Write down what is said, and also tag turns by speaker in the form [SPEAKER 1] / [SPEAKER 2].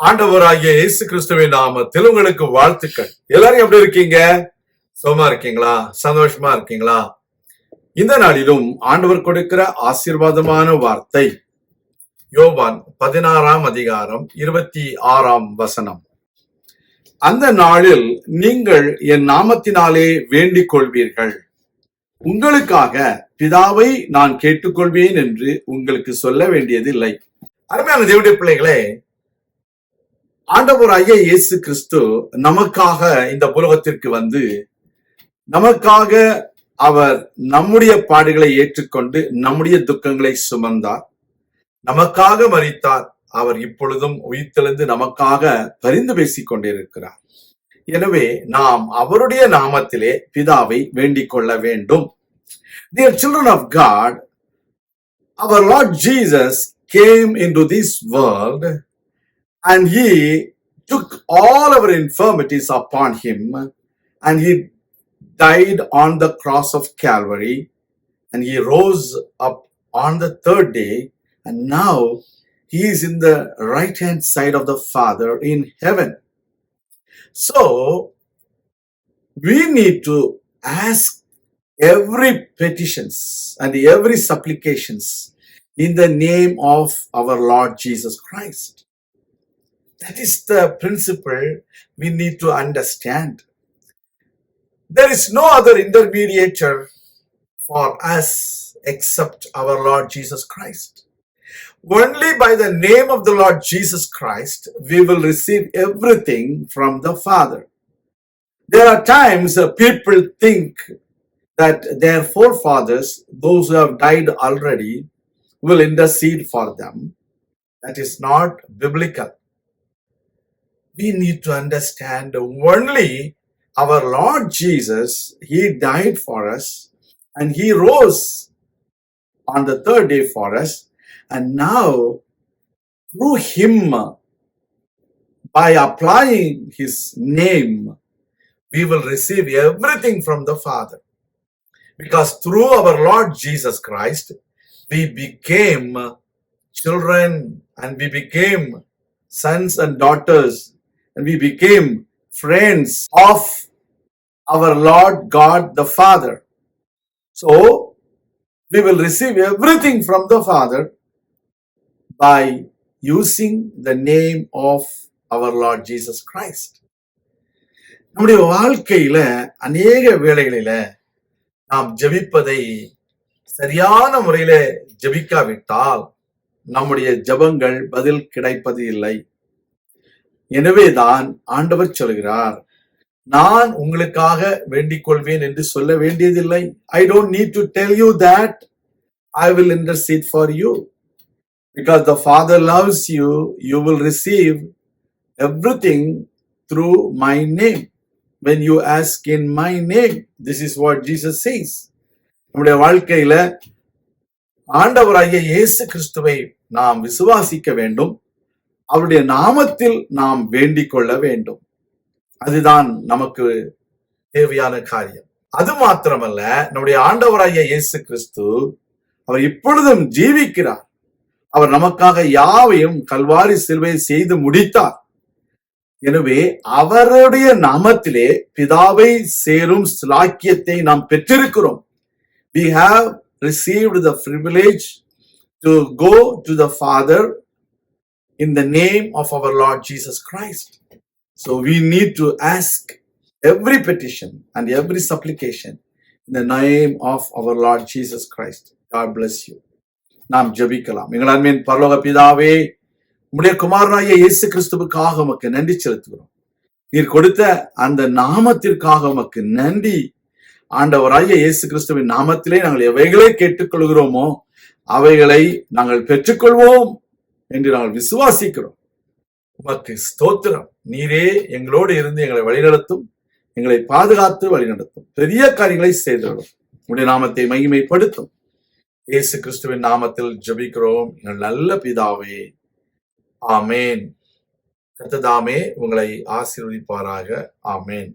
[SPEAKER 1] ஆண்டவராகிய இயேசு கிறிஸ்துவின் நாமத்தில் உங்களுக்கு வாழ்த்துக்கள். எல்லாரும் எப்படி இருக்கீங்க? சுகமா இருக்கீங்களா? சந்தோஷமா இருக்கீங்களா? இந்த நாளிலும் ஆண்டவர் கொடுக்கிற ஆசீர்வாதமான வார்த்தை யோவான் 16ஆம் அதிகாரம் 26ஆம் வசனம். அந்த நாளில் நீங்கள் என் நாமத்தினாலே வேண்டிக் கொள்வீர்கள், உங்களுக்காக பிதாவை நான் கேட்டுக்கொள்வேன் என்று உங்களுக்கு சொல்ல வேண்டியதில்லை. அருமையான தேவனுடைய பிள்ளைகளே, ஆண்டவராகிய இயேசு கிறிஸ்து நமக்காக இந்த உலகத்திற்கு வந்து நமக்காக அவர் நம்முடைய பாடுகளை ஏற்றுக்கொண்டு நம்முடைய துக்கங்களை சுமந்தார், நமக்காக மரித்தார். அவர் இப்பொழுதும் உயிர்த்தெழுந்து நமக்காக பரிந்து பேசிக் கொண்டிருக்கிறார். எனவே நாம் அவருடைய நாமத்திலே பிதாவை வேண்டிக் கொள்ள வேண்டும். Dear children of God, our Lord Jesus came into this world and he took all our infirmities upon him, and he died on the cross of Calvary, and he rose up on the third day, and now he is in the right hand side of the Father in heaven. So we need to ask every petitions and every supplications in the name of our Lord Jesus Christ. That is the principle we need to understand. There is no other intermediator for us except our Lord Jesus Christ. Only by the name of the Lord Jesus Christ we will receive everything from the Father. There are times people think that their forefathers, those who have died already, will intercede for them. That is not biblical. We need to understand only our Lord Jesus, he died for us and he rose on the third day for us, and now through him, by applying his name, we will receive everything from the Father. Because through our Lord Jesus Christ, we became children and we became sons and daughters, and we became friends of our Lord God the Father. So we will receive everything from the Father by using the name of our Lord Jesus Christ. நம்முடைய வாழ்க்கையில அநேக வேளைகளில நாம் ஜெபிப்பதை சரியான முறையில ஜெபிக்காவிட்டால் நம்முடைய ஜெபங்கள் பதில் கிடைப்பது இல்லை. எனவேதான் ஆண்டவர் சொல்கிறார், நான் உங்களுக்காக வேண்டிக் கொள்வேன் என்று சொல்ல வேண்டியதில்லை. I don't need to tell you that I will intercede for you. Because the Father loves you, you will receive everything through my name. When you ask in my name, this is what Jesus says. நம்முடைய வாழ்க்கையில ஆண்டவராகிய இயேசு கிறிஸ்துவை நாம் விசுவாசிக்க வேண்டும், அவருடைய நாமத்தில் நாம் வேண்டிக் கொள்ள வேண்டும். அதுதான் நமக்கு தேவையான காரியம். அது மாத்திரமல்ல, நம்முடைய ஆண்டவராகிய இயேசு கிறிஸ்து அவர் இப்பொழுதும் ஜீவிக்கிறார். அவர் நமக்காக யாவையும் கல்வாரி சிலுவையில் செய்து முடித்தார். எனவே அவருடைய நாமத்திலே பிதாவை சேரும் ஸ்லாக்கியத்தை நாம் பெற்றிருக்கிறோம். We have received the privilege to go to the Father in the name of our Lord Jesus Christ. So we need to ask every petition and every supplication in the name of our Lord Jesus Christ. God bless you. நாம் ஜெபிக்கலாம். எங்கள் அன்பின் பரலோக பிதாவே, உம்முடைய குமாரனாகிய இயேசு கிறிஸ்துவுக்காக உமக்கு நன்றி செலுத்துகிறோம். நீர் கொடுத்த அந்த நாமத்திற்காக உமக்கு நன்றி. ஆண்டவராகிய இயேசு கிறிஸ்துவின் நாமத்திலே நாங்கள் எவைகளை கேட்டுக்கொள்கிறோமோ அவைகளை நாங்கள் பெற்றுக்கொள்வோம் என்று நாங்கள் விசுவாசிக்கிறோம். உமக்கு ஸ்தோத்திரம். நீரே எங்களோடு இருந்து எங்களை வழிநடத்தும், எங்களை பாதுகாத்து வழிநடத்தும், பெரிய காரியங்களை செய்திடும். உம்முடைய நாமத்தை மகிமைப்படுத்தும். இயேசு கிறிஸ்துவின் நாமத்தில் ஜெபிக்கிறோம் எங்கள் நல்ல பிதாவே, ஆமேன். கர்த்தர் தாமே உங்களை ஆசீர்வதிப்பாராக. ஆமேன்.